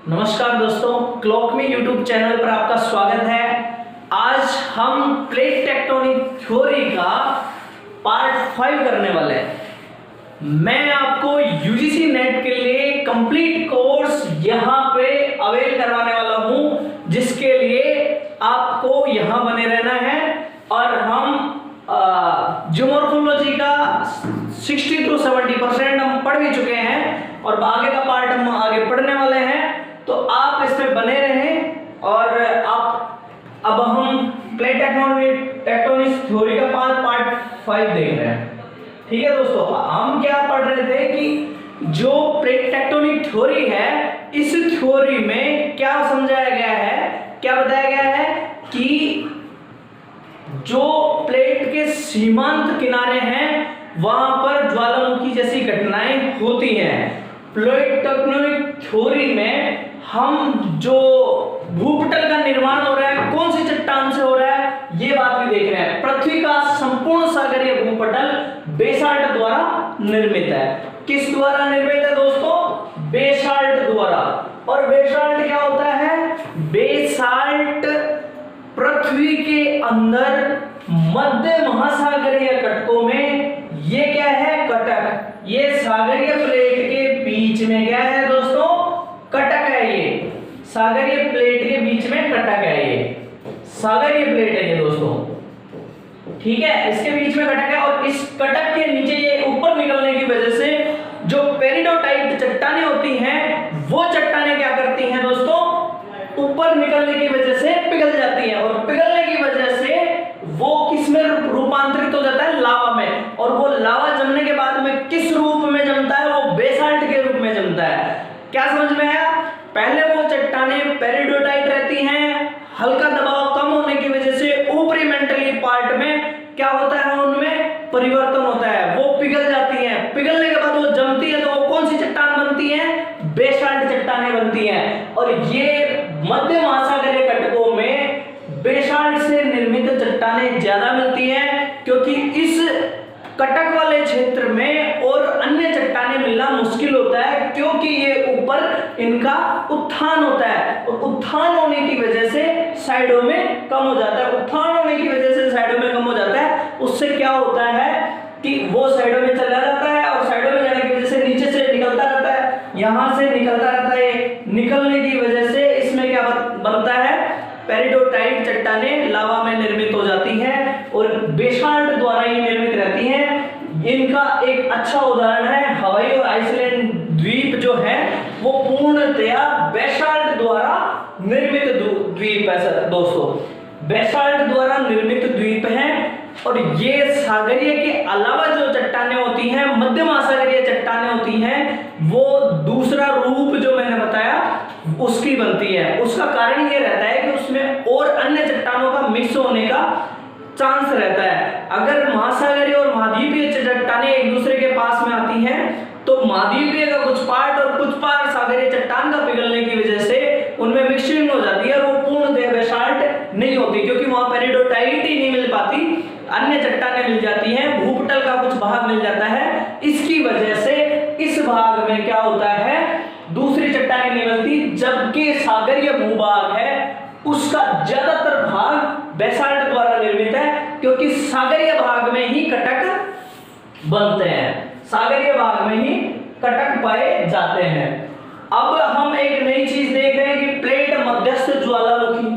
नमस्कार दोस्तों, क्लॉक में यूट्यूब चैनल पर आपका स्वागत है। आज हम प्लेट टेक्टोनिक थ्योरी का पार्ट 5 करने वाले हैं। मैं आपको यूजीसी नेट के लिए कंप्लीट कोर्स यहाँ पे अवेल करवाने वाला हूँ, जिसके लिए आपको यहाँ बने रहना है। और हम ज्योमॉर्फोलॉजी का 60 to 70% हम पढ़ भी चुके हैं और आगे का पार्ट हम आगे पढ़ने वाले हैं, तो आप इसमें बने रहें। और अब हम प्लेट टेक्टोनिक थ्योरी का पार्ट 5 देख रहे हैं। ठीक है दोस्तों, हम क्या पढ़ रहे थे कि जो प्लेट टेक्टोनिक थ्योरी है, इस थ्योरी में क्या समझाया गया है, क्या बताया गया है कि जो प्लेट के सीमांत किनारे हैं वहां पर ज्वालामुखी जैसी घटनाएं होती हैं। प्लेट टेक्टोनिक थ्योरी में हम जो भूपटल का निर्माण हो रहा है, कौन सी चट्टान से हो रहा है, ये बात भी देख रहे हैं। पृथ्वी का संपूर्ण सागरीय भूपटल बेसाल्ट द्वारा निर्मित है। किस द्वारा निर्मित है दोस्तों? बेसाल्ट द्वारा। और बेसाल्ट क्या होता है? बेसाल्ट पृथ्वी के अंदर मध्य महासागरीय कटकों में ये क्या है? कटक। ये सागरीय प्लेट के बीच में क्या है दोस्तों? कटक है। ये सागरीय प्लेट के बीच में कटक है। ये सागरीय प्लेट है ये दोस्तों, ठीक है। इसके बीच में कटक है और इस कटक के नीचे ये ऊपर निकलने की वजह से जो पेरिडोटाइट चट्टानें होती हैं, वो चट्टानें क्या करती हैं दोस्तों? ऊपर निकलने की वजह से पिघल जाती हैं। और पिघलने की वजह से वो किस में रूपांतरित हो जाता है? लावा में। और वो लावा जमने के बाद में किस रूप में जमता है? वो बेसाल्ट के रूप में जमता है। क्या समझ में आया? पहले वो चट्टानें पेरिडोटाइट रहती हैं, हल्का दबाव कम होने की वजह से ऊपरी मेंटली पार्ट में क्या होता है? उनमें परिवर्तन होता है, वो पिघल जाती हैं। पिघलने के बाद वो जमती है, तो वो कौन सी चट्टान बनती है? बेसाल्ट चट्टानें बनती हैं। और ये मध्य महासागरीय कटकों में बेसाल्ट से निर्मित चट्टानें ज्यादा मिलती हैं, क्योंकि इस कटक वाले क्षेत्र में और अन्य चट्टानें मिलना मुश्किल होता है, क्योंकि ये ऊपर इनका उत्थान होता है। और उत्थान होने की वजह से साइडों में कम हो जाता है। उत्थान होने की वजह से साइडों में कम हो जाता है। उससे क्या होता है कि वो साइडों में चला जाता है और साइडों में जाने की वजह से नीचे से निकलता रहता है, यहां से निकलता रहता है। निकलने की वजह से इसमें क्या बनता है? पेरिडोटाइट चट्टानें लावा में निर्मित हो जाती हैं और बेसाल्ट द्वारा ही निर्मित रहती हैं। इनका एक अच्छा उदाहरण है हवाई और आइसलैंड द्वीप जो है, वो पूर्णतया बेसाल्ट द्वारा निर्मित द्वीप है दोस्तों। बेसाल्ट द्वारा निर्मित द्वीप हैं। और ये सागरीय के अलावा जो चट्टानें होती हैं, मध्य महासागरीय चट्टानें होती हैं, वो दूसरा रूप जो मैंने बताया उसकी बनती है। उसका कारण ये रहता है कि उसमें और अन्य चट्टानों का मिक्स होने का चांस रहता है। अगर महासागरीय और महाद्वीपीय चट्टानें एक दूसरे के पास में आती हैं, तो महाद्वीपीय का कुछ पार्ट और कुछ पार्ट सागरीय चट्टान का पिघलने की वजह से उनमें मिक्सिंग हो जाती है और वो पूर्णतः बेसाल्ट नहीं होती, क्योंकि वहां पेरिडोटाइट ही नहीं मिल पाती, अन्य चट्टानें मिल जाती हैं, भूपटल का कुछ भाग मिल जाता है। इसकी वजह से इस भाग में क्या होता है? दूसरी चट्टानें नहीं मिलती, जबकि सागरीय भूभाग है उसका ज्यादातर भाग बेसाल्ट द्वारा निर्मित है, क्योंकि सागरीय भाग में ही कटक बनते हैं, सागरीय भाग में ही कटक पाए जाते हैं। अब हम एक नई चीज देख रहे हैं कि प्लेट मध्यस्थ ज्वालामुखी।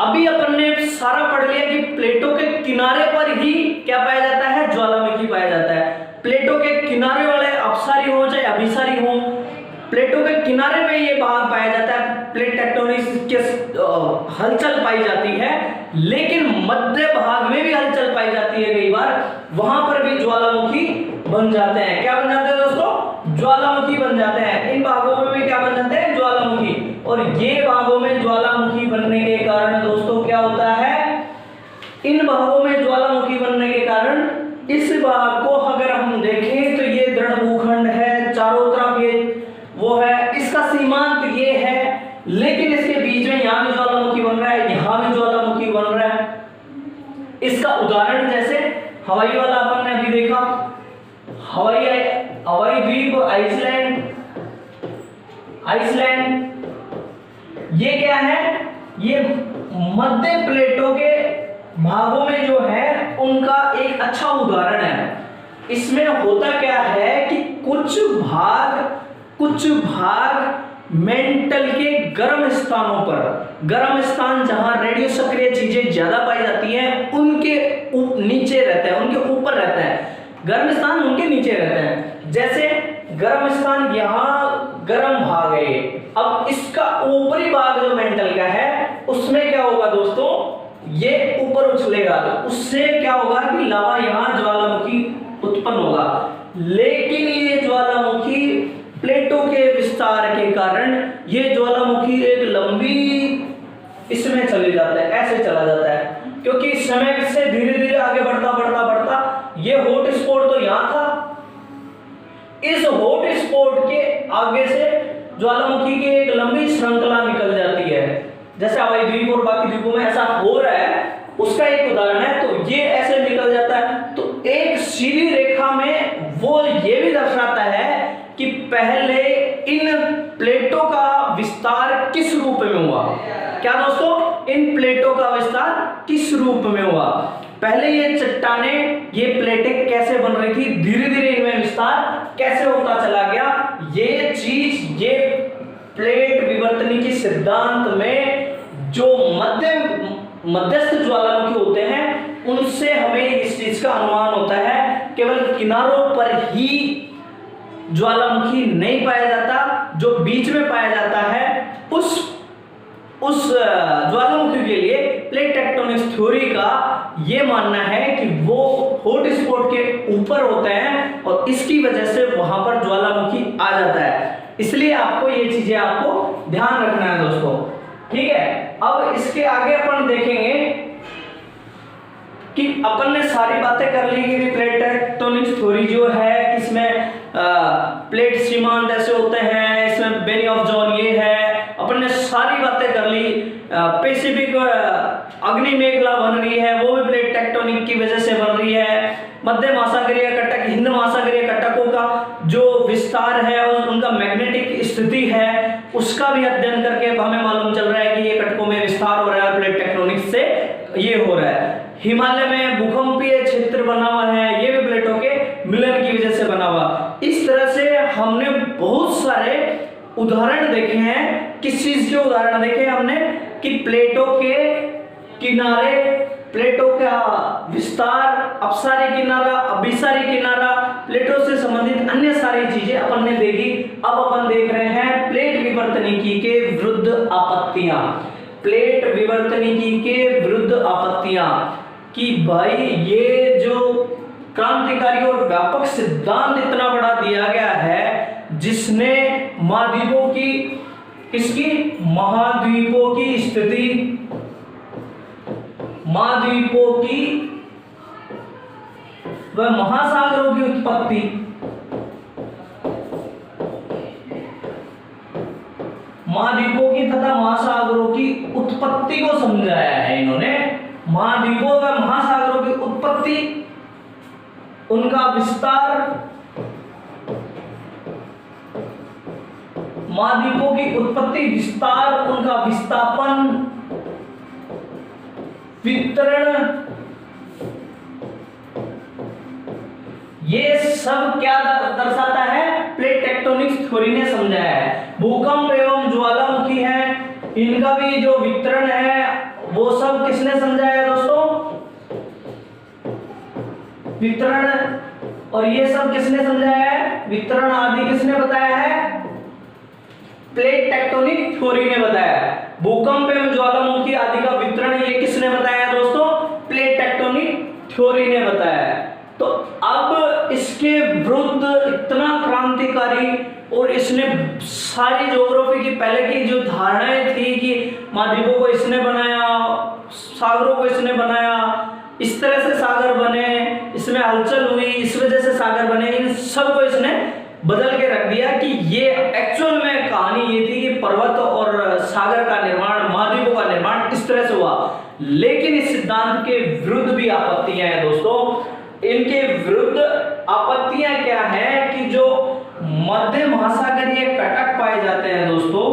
अभी अपन ने सारा पढ़ लिया कि प्लेटों के किनारे पर ही क्या पाया जाता है? ज्वालामुखी पाया जाता है। प्लेटों के किनारे वाले अपसारी हो चाहे अभिसारी हो, प्लेटों के किनारे में ये भाग पाया जाता है, प्लेट टेक्टोनिक्स के हलचल पाई जाती है। लेकिन मध्य भाग में भी हलचल पाई जाती है कई बार, वहां पर भी ज्वालामुखी बन जाते हैं। क्या बन जाते हैं दोस्तों? ज्वालामुखी बन जाते हैं। इन भागों में भी क्या बन जाते हैं? ज्वालामुखी। और ये भागों में ज्वालामुखी बनने के कारण दोस्तों क्या होता है? इन भागों में ज्वालामुखी बनने के कारण इस भाग को अगर हम देखें तो ये दृढ़ भूखंड है, चारों तरफ ये वो है, इसका सीमांत ये है, लेकिन इसके बीच में यहां भी ज्वालामुखी बन रहा है, यहां भी ज्वालामुखी बन रहा है। इसका उदाहरण जैसे हवाई वाला अपन ने अभी देखा, हवाई द्वीप आइसलैंड ये क्या है, ये मध्य प्लेटों के भागों में जो है उनका एक अच्छा उदाहरण है। इसमें होता क्या है कि कुछ भाग मेंटल के गर्म स्थानों पर, गर्म स्थान जहां रेडियो सक्रिय चीजें ज्यादा पाई जाती हैं उनके नीचे रहते हैं, उनके ऊपर रहते हैं, गर्म स्थान उनके नीचे रहते हैं। जैसे गर्म स्थान यहाँ गर्म भाग है, अब इसका ऊपरी भाग जो मेंटल का है उसमें क्या होगा दोस्तों, ये ऊपर उछलेगा, तो उससे क्या होगा कि लावा यहाँ ज्वालामुखी उत्पन्न होगा। लेकिन ये ज्वालामुखी प्लेटों के विस्तार के कारण ये ज्वालामुखी एक लंबी इसमें चले जाता है, ऐसे चला जाता है, क्योंकि समय से धीरे धीरे आगे बढ़ता बढ़ता बढ़ता ये हॉट स्पॉट तो यहाँ था, इस हॉट स्पॉट के आगे से ज्वालामुखी की एक लंबी श्रृंखला निकल जाती है। जैसे हवाई द्वीप और बाकी द्वीपों में ऐसा हो रहा है, उसका एक उदाहरण है। तो ये ऐसे निकल जाता है, तो एक सीधी रेखा में वो ये भी दर्शाता है कि पहले इन प्लेटों का विस्तार किस रूप में हुआ। क्या दोस्तों, इन प्लेटों का विस्तार किस रूप में हुआ, पहले ये चट्टानें, ये प्लेटें कैसे बन रही थी, धीरे धीरे इनमें विस्तार कैसे होता चला गया, ये चीज, ये प्लेट विवर्तनी के सिद्धांत में जो मध्यस्थ ज्वालामुखी होते हैं उनसे हमें इस चीज का अनुमान होता है। केवल किनारों पर ही ज्वालामुखी नहीं पाया जाता, जो बीच में पाया जाता है उस ज्वालामुखी के लिए प्लेट टेक्टोनिक्स थ्योरी का ये मानना है कि वो हॉट स्पॉट के ऊपर होते हैं और इसकी वजह से वहां पर ज्वालामुखी आ जाता है। इसलिए आपको ये चीजें आपको ध्यान रखना है दोस्तों, ठीक है। अब इसके आगे अपन देखेंगे कि अपन ने सारी बातें कर ली कि प्लेट टेक्टोनिक्स थ्योरी जो है, इसमें प्लेट सीमांत ऐसे होते हैं, इसमें बेनियोफ जोन ये है, अपन ने सारी बातें कर ली। पैसिफिक अग्नि मेखला बन रही है, वो भी प्लेट टेक्टोनिक की वजह से बन रही है। मध्य महासागरीय कटक, हिंद महासागरीय कटकों का जो विस्तार है और उनका मैग्नेटिक स्थिति है उसका भी अध्ययन करके हमें मालूम चल रहा है कि ये कटकों में विस्तार हो रहा है, प्लेट टेक्टोनिक से ये हो रहा है। हिमालय में भूकंपीय क्षेत्र बना हुआ है, ये भी प्लेटों के मिलन की वजह से बना हुआ। इस तरह से हमने बहुत सारे उदाहरण देखे हैं। किस चीज के उदाहरण देखे हमने कि प्लेटों के किनारे, प्लेटों का विस्तार, अपसारी किनारा, अभिसारी किनारा, प्लेटों से संबंधित अन्य सारी चीजें अपन ने देखी। अब अपन देख रहे हैं प्लेट विवर्तनिकी के विरुद्ध आपत्तियां, प्लेट विवर्तनिकी के विरुद्ध आपत्तियां, कि भाई ये जो क्रांतिकारी और व्यापक सिद्धांत इतना बड़ा दिया गया है जिसने महाद्वीपों की, किसकी, महाद्वीपों की स्थिति, महाद्वीपों की व महासागरों की उत्पत्ति, महाद्वीपों की तथा महासागरों की उत्पत्ति को समझाया है इन्होंने। महाद्वीपों व महासागरों की उत्पत्ति, उनका विस्तार, महाद्वीपों की उत्पत्ति, विस्तार, उनका विस्थापन, वितरण, ये सब क्या दर्शाता है, प्लेट टेक्टोनिक्स थ्योरी ने समझाया है। भूकंप एवं ज्वालामुखी है, इनका भी जो वितरण है वो सब किसने समझाया दोस्तों, वितरण, और ये सब किसने समझाया है, वितरण आदि किसने बताया है, प्लेट टेक्टोनिक थ्योरी ने बताया। भूकंप एवं ज्वालामुखी आदि का वितरण ये किसने बताया दोस्तों, प्लेट टेक्टोनिक थ्योरी ने बताया। तो अब इसके विरुद्ध इतना क्रांतिकारी, और इसने सारी ज्योग्राफी की पहले की जो धारणाएं थी कि महाद्वीपों को इसने बनाया, सागरों को इसने बनाया, इस तरह से सागर बने, इसमें हलचल हुई, इस वजह से सागर बने, इन सब को इसने बदल के रख दिया कि ये एक्चुअल में कहानी ये थी कि पर्वत और सागर का निर्माण, महाद्वीपों का निर्माण इस तरह से हुआ। लेकिन इस सिद्धांत के विरुद्ध भी आपत्तियां हैं दोस्तों। इनके विरुद्ध आपत्तियां क्या है कि जो मध्य महासागरीय कटक पाए जाते हैं दोस्तों,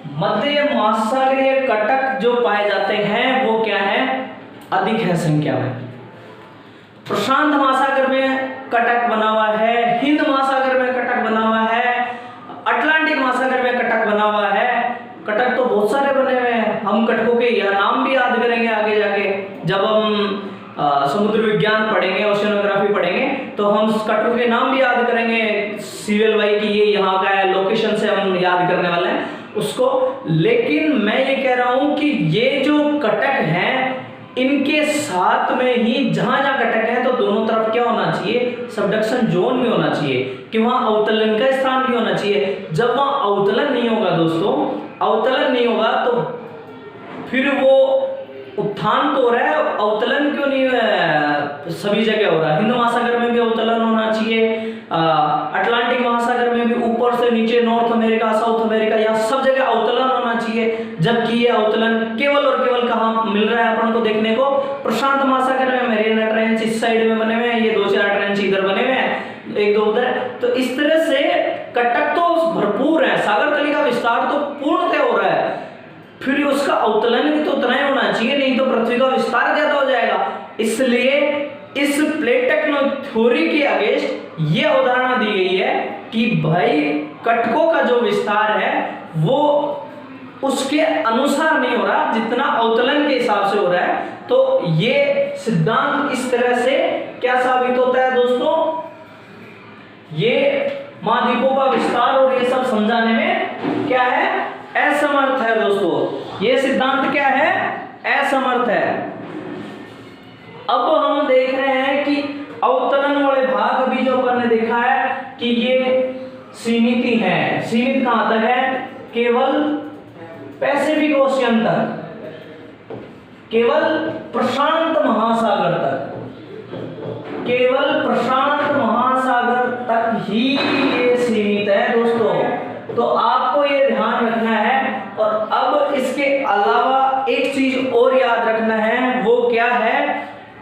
मध्य महासागरीय कटक जो पाए जाते हैं वो क्या है, अधिक है संख्या में। प्रशांत महासागर में कटक बना हुआ है, हिंद महासागर में कटक बना हुआ है, अटलांटिक महासागर में कटक बना हुआ है। कटक तो बहुत सारे बने हुए हैं, हम कटकों के यह नाम भी याद करेंगे आगे जाके जब हम समुद्र विज्ञान पढ़ेंगे, ओशियनोग्राफी पढ़ेंगे, तो हम कटकों के नाम भी याद करेंगे। CVLY की ये यहाँ का है, लोकेशन से हम याद करने वाले हैं उसको। लेकिन मैं ये कह रहा हूं कि ये जो कटक हैं इनके साथ में ही जहां जहां कटक है तो दोनों तरफ क्या होना चाहिए, सबडक्शन जोन भी होना चाहिए, कि वहां अवतलन का स्थान भी होना चाहिए। जब वहां अवतलन नहीं होगा दोस्तों, अवतलन नहीं होगा तो फिर वो उत्थान तो हो रहा है, अवतलन क्यों नहीं है, सभी जगह हो रहा है। हिंद महासागर में भी अवतलन होना चाहिए, अटलांटिक महासागर में भी ऊपर से नीचे, नॉर्थ अमेरिका, साउथ अमेरिका, यहाँ सब जगह अवतलन होना चाहिए। जबकि ये अवतलन केवल और केवल कहाँ मिल रहा है अपन को देखने को, प्रशांत महासागर में। मरीना ट्रेंच इस साइड में बने हुए हैं, ये 2-4 ट्रेंच इधर बने हुए हैं, 1-2 उधर। तो इस तरह से कटक तो भरपूर है, सागर तली का विस्तार तो पूर्णतः हो रहा है, फिर उसका अवतलन भी तो उतना ही होना चाहिए, नहीं तो पृथ्वी का विस्तार ज्यादा हो जाएगा। इसलिए इस प्लेट टेक्टोनिक थ्योरी के अगेंस्ट ये अवधारणा दी गई है कि भाई कटकों का जो विस्तार है वो उसके अनुसार नहीं हो रहा जितना अवतलन के हिसाब से हो रहा है। तो ये सिद्धांत इस तरह से क्या साबित होता है दोस्तों, ये महाद्वीपों का विस्तार और ये सब समझाने में क्या है, असमर्थ है दोस्तों। ये सिद्धांत क्या है, असमर्थ है। अब हम देख रहे हैं कि अवतलन वाले भाग अभी जो अपन ने देखा है कि ये सीमित ही है। सीमित कहां तक है, केवल पैसिफिक ओशियन तक, केवल प्रशांत महासागर तक, केवल प्रशांत महासागर तक ही ये सीमित है दोस्तों। तो आपको ये ध्यान रखना है। और अब इसके अलावा एक चीज और याद रखना है, वो क्या है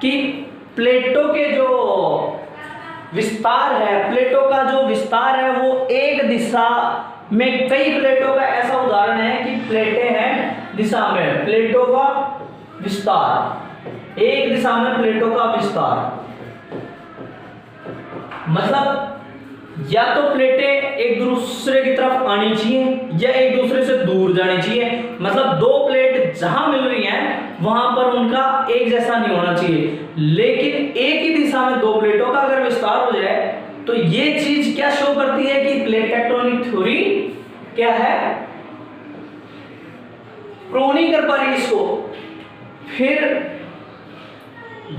कि प्लेटों के जो विस्तार है, प्लेटों का जो विस्तार है वो एक दिशा में, कई प्लेटों का ऐसा उदाहरण है कि प्लेटें हैं दिशा में, प्लेटों का विस्तार, एक दिशा में प्लेटों का विस्तार, मतलब या तो प्लेटें एक दूसरे की तरफ आनी चाहिए या एक दूसरे से दूर जानी चाहिए। मतलब दो प्लेट जहां मिल रही हैं वहां पर उनका एक जैसा नहीं होना चाहिए, लेकिन एक ही दिशा में दो प्लेटों का अगर विस्तार हो जाए तो ये चीज क्या शो करती है कि प्लेट टेक्टोनिक थ्योरी क्या है, प्रूव नहीं कर पा रही इसको। फिर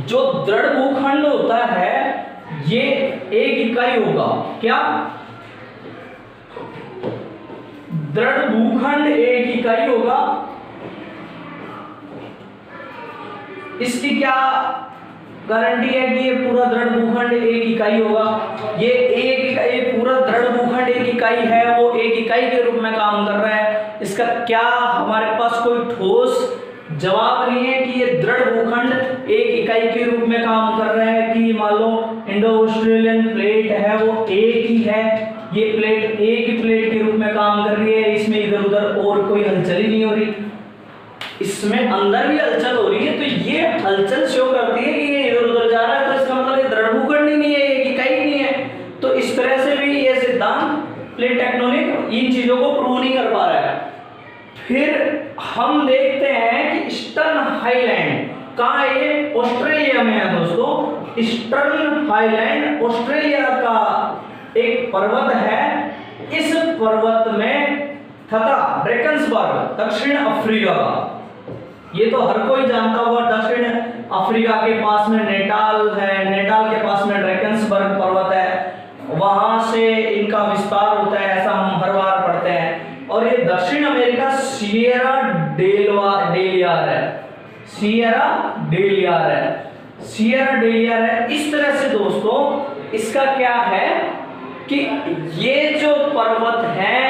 जो दृढ़ भूखंड होता है ये एक इकाई होगा, क्या, दृढ़ भूखंड एक इकाई होगा। इसकी क्या गारंटी है कि ये पूरा दृढ़ भूखंड एक इकाई होगा। ये एक इकाई, पूरा दृढ़ भूखंड एक इकाई है, वो एक इकाई के रूप में काम कर रहा है। इसका क्या हमारे पास कोई ठोस जवाब नहीं है कि ये दृढ़ भूखंड एक इकाई के रूप में काम कर रहा है, कि मान लो इंडो ऑस्ट्रेलियन प्लेट है वो एक ही है, ये प्लेट एक ही प्लेट के रूप में काम कर रही है, इसमें इधर उधर और कोई हलचल ही नहीं हो रही। इसमें अंदर भी हलचल हो रही है, तो ये हलचल शो करती है कि ये इधर उधर जा रहा है, तो इसका मतलब ये दृढ़ भूखंड ही नहीं है, एक इकाई नहीं है। तो इस तरह से भी ये सिद्धांत प्लेट टेक्टोनिक इन चीजों को प्रूव नहीं कर पा रहा है। फिर हम देखते हैं कि ईस्टर्न हाईलैंड कहाँ है, ये ऑस्ट्रेलिया में है दोस्तों। ईस्टर्न हाईलैंड ऑस्ट्रेलिया का एक पर्वत है। इस पर्वत में तथा ड्रैकन्सबर्ग दक्षिण अफ्रीका का, ये तो हर कोई जानता होगा। दक्षिण अफ्रीका के पास में नेटाल है, नेटाल के पास में ड्रैकन्सबर्ग पर्वत है, वहां से इनका विस्तार होता है, ऐसा हम हर बार पढ़ते हैं। और ये दक्षिण अमेरिका सियरा डेलियार है, सियरा डेलियार है, सियरा डेलियार है। इस तरह से दोस्तों इसका क्या है कि ये जो पर्वत है,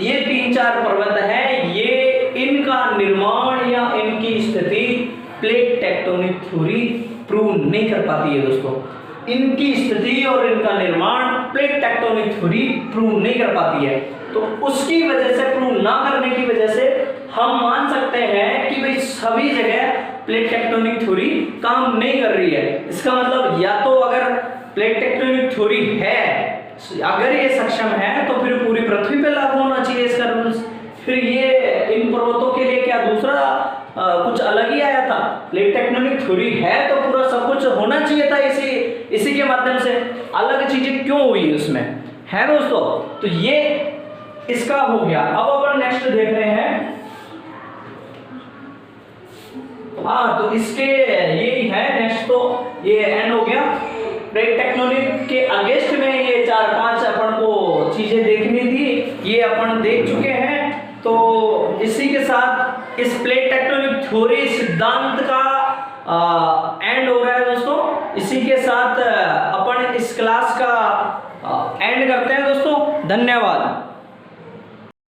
ये 3-4 पर्वत है, ये इनका निर्माण या इनकी स्थिति प्लेट टेक्टोनिक थ्योरी प्रूव नहीं कर पाती है दोस्तों। इनकी स्थिति और इनका निर्माण प्लेट टेक्टोनिक थ्योरी प्रूव नहीं कर पाती है। तो उसकी वजह से, प्रूव ना करने की वजह से हम मान सकते हैं कि भाई सभी जगह प्लेट टेक्टोनिक थ्योरी काम नहीं कर रही है। इसका मतलब या तो अगर प्लेट टेक्टोनिक थ्योरी है, अगर ये सक्षम है, तो फिर पूरी पृथ्वी पे लागू होना चाहिए इसका रूल्स। फिर ये इन पर्वतों के लिए क्या दूसरा कुछ अलग ही आया था? प्लेट टेक्टोनिक थ्योरी है तो पूरा सब कुछ होना चाहिए था इसी के माध्यम से। अलग चीजें क्यों हुई उसमें, है दोस्तों? तो ये इसका हो गया। अब अपन नेक्स्ट देख रहे हैं। हाँ, तो इसके यही है नेक्स्ट, तो ये एंड हो गया। प्लेट टेक्टोनिक के अगेंस्ट में ये 4-5 अपन को चीजें देखनी थी, ये अपन देख चुके हैं। तो इसी के साथ इस प्लेट टेक्टोनिक थ्योरी सिद्धांत का एंड हो रहा है दोस्तों। इसी के साथ अपन इस क्लास का एंड करते हैं दोस्तों। धन्यवाद।